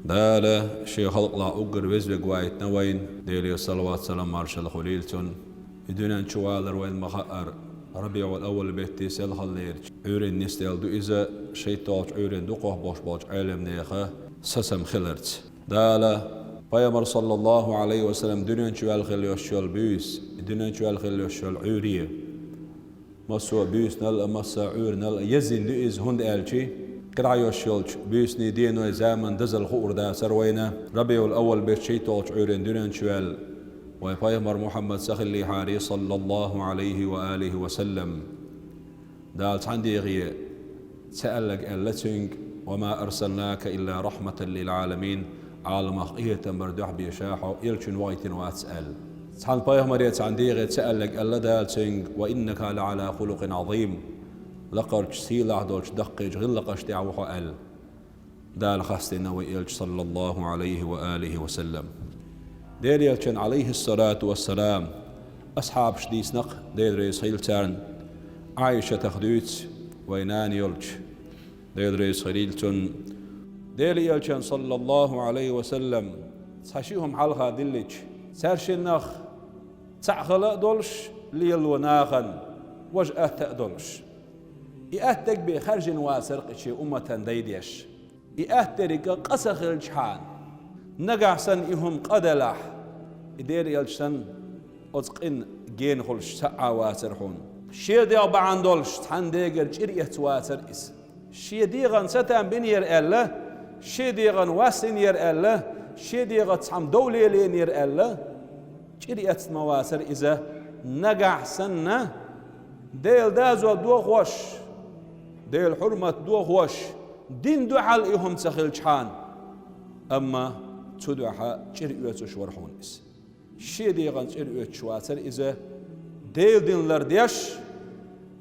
دالا شي خلق لا أقر وزوج وايت نوين ديلي صلوات سلام مارشال خليلتون يدونا شوالر وين مخار ربيع الأول بيتي سل خلير عورين نستيل دو إذا شي توش عورين دوقه باش باش علم نيخه سسم خلرت دالا Peygamber sallallahu aleyhi ve sellem dünün çuval khilyoshol büyüs, dünün çuval khilyoshol uriye. Masu büyüs nal masa ur nal yazin düz hund elçi. Qirayoshol büyüs ni dino zaman dazal khurda sarwayna. Rabiul awwal bir şey tolç urin dünün çuval. Ve Peygamber Muhammed sallallahu aleyhi ve alihi ve sellem. Dal tandiye سألك ألتنك وما أرسلناك إلا رحمة للعالمين عالم أخيه بردوح بيشاحو يلشن وايتن واتسأل سحان بايه مريت عندي تسألك ألا دالتنك وإنك لعلى خلق عظيم لقرش سيلا دولش دقيج غلقش تعوحو أل دال خاستنا وإلش صلى الله عليه وآله وسلم دير يلشن عليه الصلاة والسلام أصحاب شديس نق دير ريس خيلتان عايشة تخدوت وينان يلش دير ريس خليلتن ديلي يلشن صلى الله عليه وسلم تحشيهم حلقة دلج سارشنخ تعخلا دولش ليل وناخن وجأة تأدولش إأهتك بخرج واسرق شي أمة ديديش إأهترك قسخ الجحان نقعسن إهم قدلح ديلي يلشن أزقين جين خلش سعى واسرحون شي دي أبعان دولش تحن ديقر جرية واسر إس شي ديغن ستان بنير ألا شي ديغن واسن ير ألا شي ديغن تحم دولي لين ير ألا جرية مواسر إذا نقع سنة ديل دازو دوغ وش ديل حرمة دوغ وش دين دوحال إهم تخيل جحان أما تدوحا جرية شورحون إس شي ديغن جرية شواسر إذا ديل دين لرديش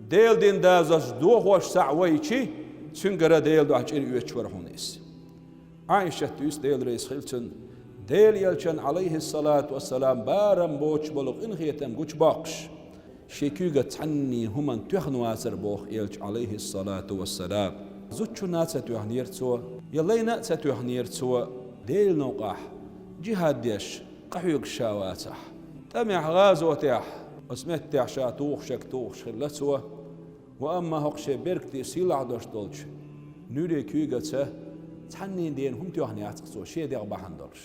ديل دين دازوش دوغ وش سعويشي سنجرا ديل دوح جرية شورحون إس عائشة تيس ديل ريس خلتن ديل يلشن عليه الصلاة والسلام بارم بوش بلغ إنخيتم قوش باقش شيكوغة تعني همان تيخن واسر بوخ يلش عليه الصلاة والسلام زوتشو ناس تيخنير تسوى يلينا تيخنير تسوى ديل نوقح جهاد ديش قحيوك شاواتح تميح غازو تيح اسمت تيح شاتوخ شك توخ شخلتسوى وأما هقشي بيركتي سيلع دوش دولش نوري كوغة تعني دين هم تيوهني عتقصو شي ديغ بحندرش